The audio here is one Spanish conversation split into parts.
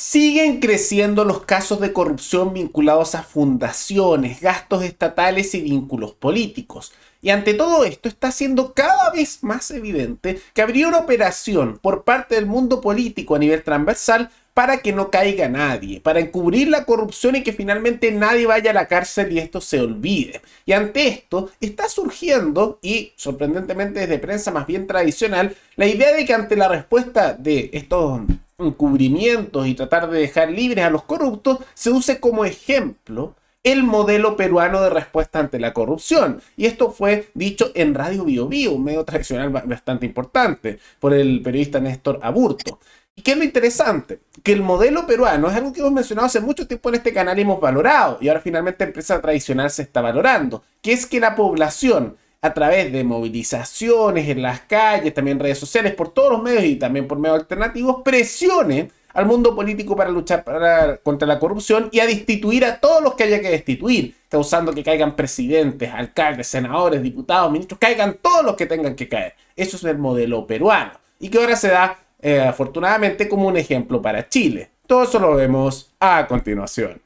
Siguen creciendo los casos de corrupción vinculados a fundaciones, gastos estatales y vínculos políticos. Y ante todo esto está siendo cada vez más evidente que habría una operación por parte del mundo político a nivel transversal para que no caiga nadie, para encubrir la corrupción y que finalmente nadie vaya a la cárcel y esto se olvide. Y ante esto está surgiendo, y sorprendentemente desde prensa más bien tradicional, la idea de que ante la respuesta de estos encubrimientos y tratar de dejar libres a los corruptos, se use como ejemplo el modelo peruano de respuesta ante la corrupción. Y esto fue dicho en Radio Bio Bio, un medio tradicional bastante importante, por el periodista Néstor Aburto. ¿Y qué es lo interesante? Que el modelo peruano es algo que hemos mencionado hace mucho tiempo en este canal y hemos valorado, y ahora finalmente en prensa tradicional se está valorando, que es que la población, a través de movilizaciones en las calles, también en redes sociales, por todos los medios y también por medios alternativos, presione al mundo político para luchar contra la corrupción y a destituir a todos los que haya que destituir, causando que caigan presidentes, alcaldes, senadores, diputados, ministros, caigan todos los que tengan que caer. Eso es el modelo peruano y que ahora se da afortunadamente como un ejemplo para Chile. Todo eso lo vemos a continuación.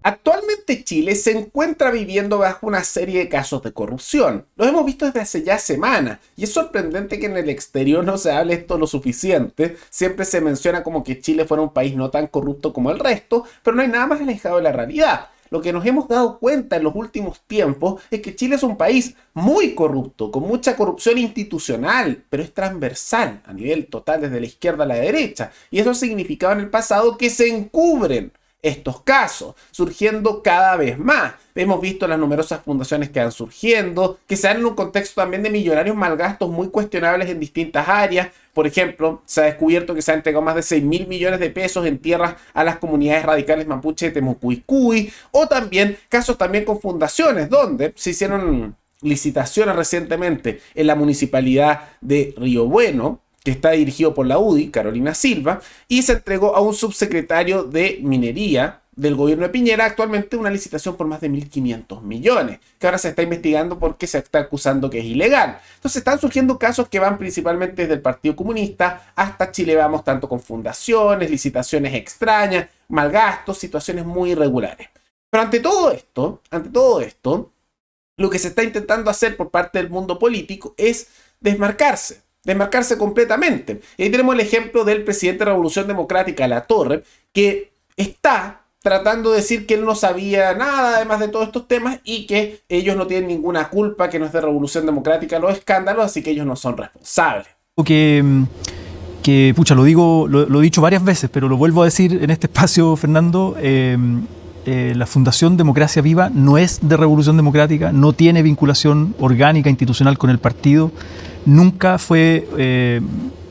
Actualmente Chile se encuentra viviendo bajo una serie de casos de corrupción. Los hemos visto desde hace ya semanas y es sorprendente que en el exterior no se hable esto lo suficiente. Siempre se menciona como que Chile fuera un país no tan corrupto como el resto, pero no hay nada más alejado de la realidad. Lo que nos hemos dado cuenta en los últimos tiempos es que Chile es un país muy corrupto, con mucha corrupción institucional, pero es transversal a nivel total desde la izquierda a la derecha. Y eso significaba en el pasado que se encubren estos casos, surgiendo cada vez más. Hemos visto las numerosas fundaciones que van surgiendo, que se dan en un contexto también de millonarios malgastos muy cuestionables en distintas áreas. Por ejemplo, se ha descubierto que se han entregado más de 6.000 millones de pesos en tierras a las comunidades radicales mapuche de Temucuicui, o también casos también con fundaciones, donde se hicieron licitaciones recientemente en la municipalidad de Río Bueno, que está dirigido por la UDI, Carolina Silva, y se entregó a un subsecretario de Minería del gobierno de Piñera actualmente una licitación por más de 1.500 millones, que ahora se está investigando porque se está acusando que es ilegal. Entonces están surgiendo casos que van principalmente desde el Partido Comunista hasta Chile Vamos, tanto con fundaciones, licitaciones extrañas, malgastos, situaciones muy irregulares. Pero ante todo esto, lo que se está intentando hacer por parte del mundo político es desmarcarse completamente. Y ahí tenemos el ejemplo del presidente de Revolución Democrática, Latorre, que está tratando de decir que él no sabía nada además de todos estos temas y que ellos no tienen ninguna culpa, que no es de Revolución Democrática los escándalos, así que ellos no son responsables. Pucha, lo he dicho varias veces, pero lo vuelvo a decir en este espacio, Fernando. La Fundación Democracia Viva no es de Revolución Democrática, no tiene vinculación orgánica institucional con el partido, nunca fue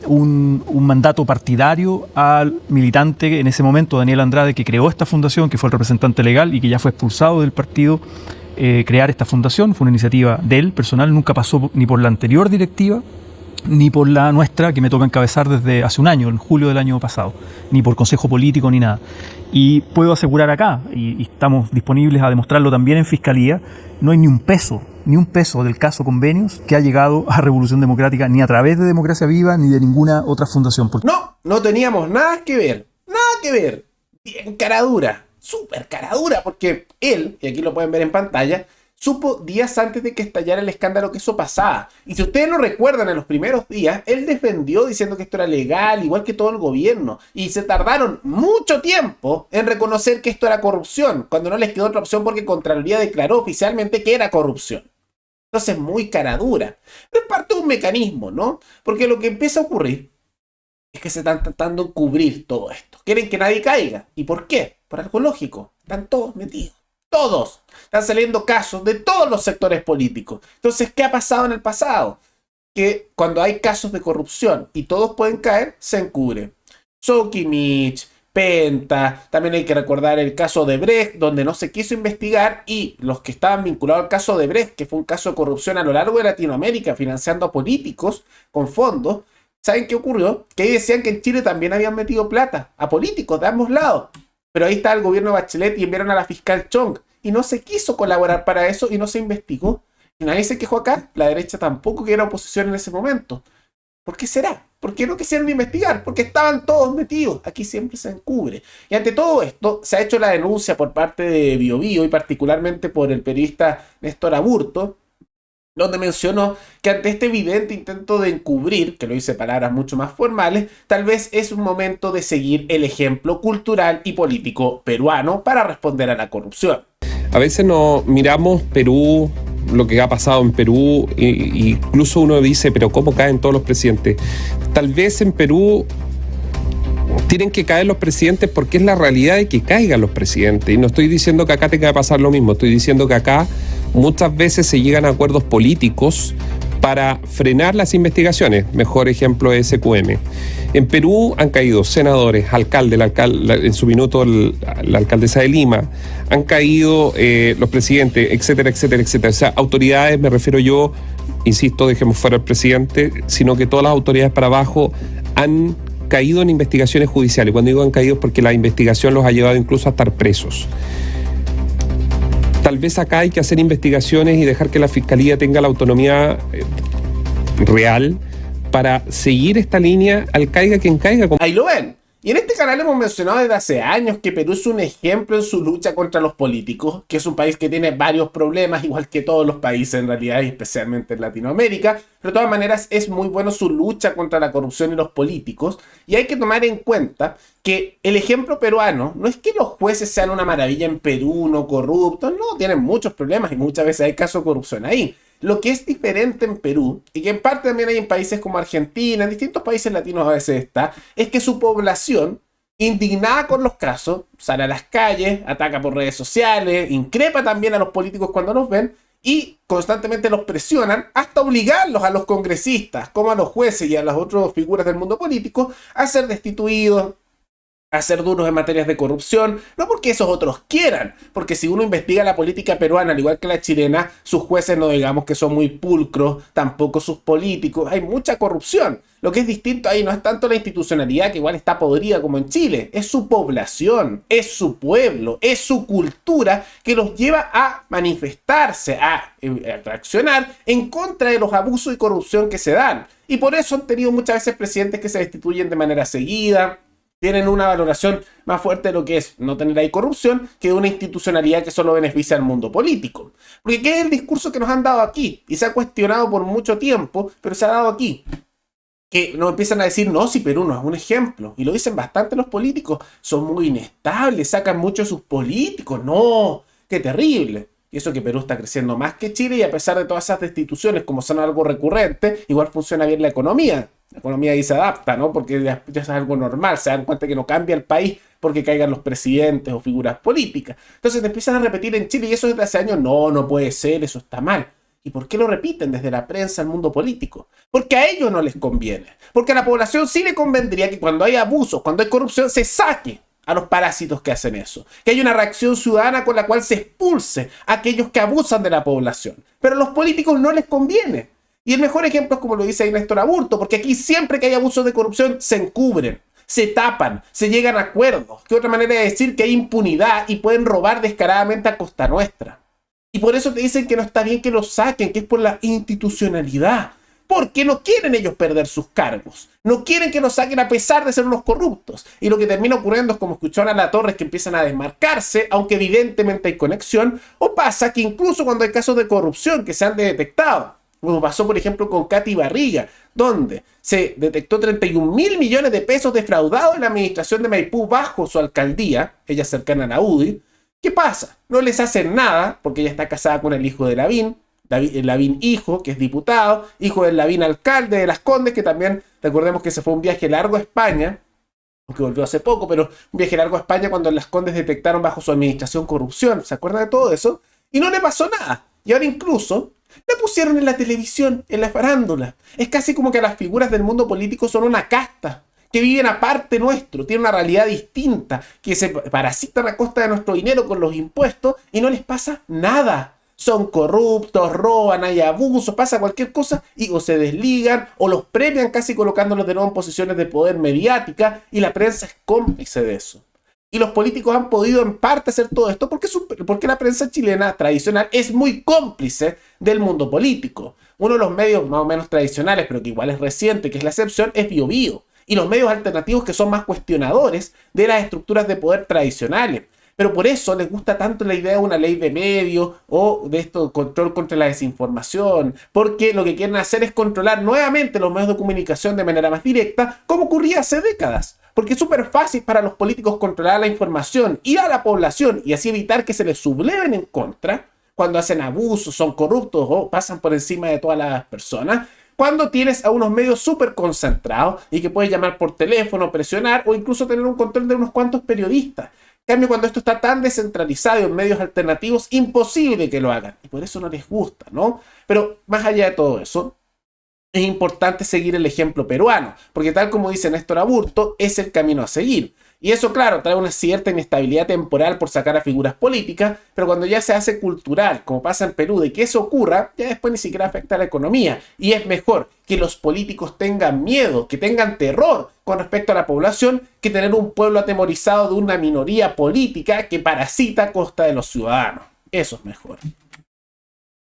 un mandato partidario al militante en ese momento, Daniel Andrade, que creó esta fundación, que fue el representante legal y que ya fue expulsado del partido. Crear esta fundación fue una iniciativa de él, personal, nunca pasó ni por la anterior directiva, ni por la nuestra, que me toca encabezar desde hace un año, en julio del año pasado, ni por consejo político ni nada. Y puedo asegurar acá, y estamos disponibles a demostrarlo también en Fiscalía, no hay ni un peso del caso Convenios que ha llegado a Revolución Democrática, ni a través de Democracia Viva, ni de ninguna otra fundación. No teníamos nada que ver. Bien caradura, súper caradura, porque él, y aquí lo pueden ver en pantalla, supo días antes de que estallara el escándalo que eso pasaba. Y si ustedes lo recuerdan, en los primeros días, él defendió diciendo que esto era legal, igual que todo el gobierno. Y se tardaron mucho tiempo en reconocer que esto era corrupción, cuando no les quedó otra opción porque Contraloría declaró oficialmente que era corrupción. Entonces, muy cara dura. Pero es parte de un mecanismo, ¿no? Porque lo que empieza a ocurrir es que se están tratando de cubrir todo esto. Quieren que nadie caiga. ¿Y por qué? Por algo lógico. Están todos metidos. Todos. Están saliendo casos de todos los sectores políticos. Entonces, ¿qué ha pasado en el pasado? Que cuando hay casos de corrupción y todos pueden caer, se encubre. Sokimich, Penta, también hay que recordar el caso de Brecht, donde no se quiso investigar y los que estaban vinculados al caso de Brecht, que fue un caso de corrupción a lo largo de Latinoamérica, financiando a políticos con fondos, ¿saben qué ocurrió? Que ahí decían que en Chile también habían metido plata a políticos de ambos lados. Pero ahí está el gobierno de Bachelet y enviaron a la fiscal Chong. Y no se quiso colaborar para eso y no se investigó. Nadie se quejó acá, la derecha tampoco, que era oposición en ese momento. ¿Por qué será? ¿Por qué no quisieron investigar? Porque estaban todos metidos. Aquí siempre se encubre. Y ante todo esto, se ha hecho la denuncia por parte de Biobío y particularmente por el periodista Néstor Aburto, donde mencionó que ante este evidente intento de encubrir, que lo dice palabras mucho más formales, tal vez es un momento de seguir el ejemplo cultural y político peruano para responder a la corrupción. A veces no miramos Perú, lo que ha pasado en Perú, e incluso uno dice, pero ¿cómo caen todos los presidentes? Tal vez en Perú tienen que caer los presidentes porque es la realidad de que caigan los presidentes. Y no estoy diciendo que acá tenga que pasar lo mismo, estoy diciendo que acá muchas veces se llegan a acuerdos políticos para frenar las investigaciones. Mejor ejemplo es SQM. En Perú han caído senadores, en su minuto la alcaldesa de Lima, han caído los presidentes, etcétera, etcétera, etcétera. O sea, autoridades, me refiero yo, insisto, dejemos fuera al presidente, sino que todas las autoridades para abajo han caído en investigaciones judiciales. Cuando digo han caído es porque la investigación los ha llevado incluso a estar presos. Tal vez acá hay que hacer investigaciones y dejar que la Fiscalía tenga la autonomía real para seguir esta línea al caiga quien caiga. Ahí lo ven. Y en este canal hemos mencionado desde hace años que Perú es un ejemplo en su lucha contra los políticos, que es un país que tiene varios problemas, igual que todos los países en realidad, y especialmente en Latinoamérica, pero de todas maneras es muy bueno su lucha contra la corrupción y los políticos, y hay que tomar en cuenta que el ejemplo peruano no es que los jueces sean una maravilla en Perú, no corruptos, no, tienen muchos problemas y muchas veces hay casos de corrupción ahí. Lo que es diferente en Perú, y que en parte también hay en países como Argentina, en distintos países latinos a veces está, es que su población, indignada con los casos, sale a las calles, ataca por redes sociales, increpa también a los políticos cuando los ven, y constantemente los presionan hasta obligarlos a los congresistas, como a los jueces y a las otras figuras del mundo político, a ser destituidos, a ser duros en materias de corrupción, no porque esos otros quieran, porque si uno investiga la política peruana, al igual que la chilena, sus jueces no digamos que son muy pulcros, tampoco sus políticos, hay mucha corrupción. Lo que es distinto ahí no es tanto la institucionalidad, que igual está podrida como en Chile, es su población, es su pueblo, es su cultura que los lleva a manifestarse, a reaccionar en contra de los abusos y corrupción que se dan. Y por eso han tenido muchas veces presidentes que se destituyen de manera seguida, tienen una valoración más fuerte de lo que es no tener ahí corrupción que de una institucionalidad que solo beneficia al mundo político. Porque ¿qué es el discurso que nos han dado aquí? Y se ha cuestionado por mucho tiempo, pero se ha dado aquí. Que nos empiezan a decir, no, si Perú no es un ejemplo. Y lo dicen bastante los políticos. Son muy inestables, sacan mucho a sus políticos. No, qué terrible. Y eso que Perú está creciendo más que Chile y a pesar de todas esas destituciones, como son algo recurrente, igual funciona bien la economía. La economía ahí se adapta, ¿no? Porque ya es algo normal, se dan cuenta que no cambia el país porque caigan los presidentes o figuras políticas. Entonces te empiezan a repetir en Chile y eso desde hace años, no, no puede ser, eso está mal. ¿Y por qué lo repiten desde la prensa al mundo político? Porque a ellos no les conviene. Porque a la población sí le convendría que cuando hay abusos, cuando hay corrupción, se saque a los parásitos que hacen eso. Que haya una reacción ciudadana con la cual se expulse a aquellos que abusan de la población. Pero a los políticos no les conviene. Y el mejor ejemplo es como lo dice ahí Néstor Aburto, porque aquí siempre que hay abusos de corrupción se encubren, se tapan, se llegan a acuerdos. Que otra manera de decir que hay impunidad y pueden robar descaradamente a costa nuestra. Y por eso te dicen que no está bien que los saquen, que es por la institucionalidad. Porque no quieren ellos perder sus cargos. No quieren que los saquen a pesar de ser unos corruptos. Y lo que termina ocurriendo es como escucharon a la Torres que empiezan a desmarcarse, aunque evidentemente hay conexión. O pasa que incluso cuando hay casos de corrupción que se han detectado, como pasó por ejemplo con Katy Barriga, donde se detectó 31.000 millones de pesos defraudados en la administración de Maipú bajo su alcaldía, ella cercana a la UDI. ¿Qué pasa? No les hacen nada, porque ella está casada con el hijo de Lavín, el Lavín hijo, que es diputado, hijo del Lavín alcalde de Las Condes, que también, recordemos que se fue un viaje largo a España, aunque volvió hace poco, pero un viaje largo a España cuando en Las Condes detectaron bajo su administración corrupción, ¿se acuerdan de todo eso? Y no le pasó nada, y ahora incluso la pusieron en la televisión, en la farándula. Es casi como que las figuras del mundo político son una casta, que viven aparte nuestro, tienen una realidad distinta, que se parasitan a costa de nuestro dinero con los impuestos y no les pasa nada. Son corruptos, roban, hay abusos, pasa cualquier cosa y o se desligan o los premian casi colocándolos de nuevo en posiciones de poder mediática y la prensa es cómplice de eso. Y los políticos han podido en parte hacer todo esto porque la prensa chilena tradicional es muy cómplice del mundo político. Uno de los medios más o menos tradicionales, pero que igual es reciente, que es la excepción, es BioBio. Y los medios alternativos que son más cuestionadores de las estructuras de poder tradicionales. Pero por eso les gusta tanto la idea de una ley de medios o de esto, control contra la desinformación, porque lo que quieren hacer es controlar nuevamente los medios de comunicación de manera más directa, como ocurría hace décadas. Porque es súper fácil para los políticos controlar la información y a la población y así evitar que se les subleven en contra cuando hacen abusos, son corruptos o pasan por encima de todas las personas. Cuando tienes a unos medios súper concentrados y que puedes llamar por teléfono, presionar o incluso tener un control de unos cuantos periodistas. En cambio, cuando esto está tan descentralizado en medios alternativos, imposible que lo hagan. Y por eso no les gusta, ¿no? Pero más allá de todo eso, es importante seguir el ejemplo peruano, porque tal como dice Néstor Aburto, es el camino a seguir. Y eso, claro, trae una cierta inestabilidad temporal por sacar a figuras políticas, pero cuando ya se hace cultural, como pasa en Perú, de que eso ocurra, ya después ni siquiera afecta a la economía. Y es mejor que los políticos tengan miedo, que tengan terror con respecto a la población, que tener un pueblo atemorizado de una minoría política que parasita a costa de los ciudadanos. Eso es mejor.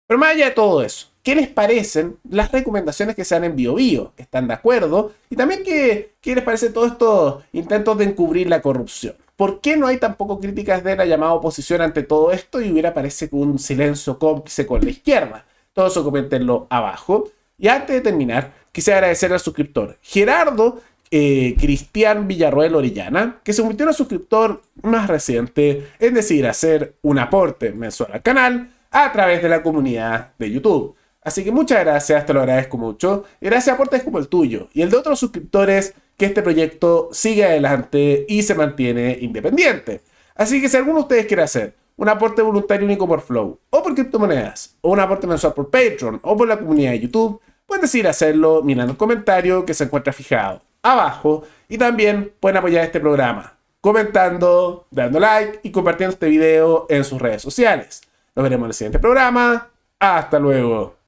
Pero más allá de todo eso, ¿qué les parecen las recomendaciones que se dan en BioBio? ¿Están de acuerdo? Y también, ¿qué les parece todos estos intentos de encubrir la corrupción? ¿Por qué no hay tampoco críticas de la llamada oposición ante todo esto y hubiera, parece, un silencio cómplice con la izquierda? Todo eso coméntenlo abajo. Y antes de terminar, quisiera agradecer al suscriptor Gerardo Cristian Villarroel Orellana, que se convirtió en el suscriptor más reciente en decidir hacer un aporte mensual al canal a través de la comunidad de YouTube. Así que muchas gracias, te lo agradezco mucho. Y gracias a aportes como el tuyo y el de otros suscriptores, que este proyecto sigue adelante y se mantiene independiente. Así que si alguno de ustedes quiere hacer un aporte voluntario único por Flow, o por criptomonedas, o un aporte mensual por Patreon, o por la comunidad de YouTube, pueden decidir hacerlo mirando el comentario que se encuentra fijado abajo. Y también pueden apoyar este programa comentando, dando like y compartiendo este video en sus redes sociales. Nos veremos en el siguiente programa. Hasta luego.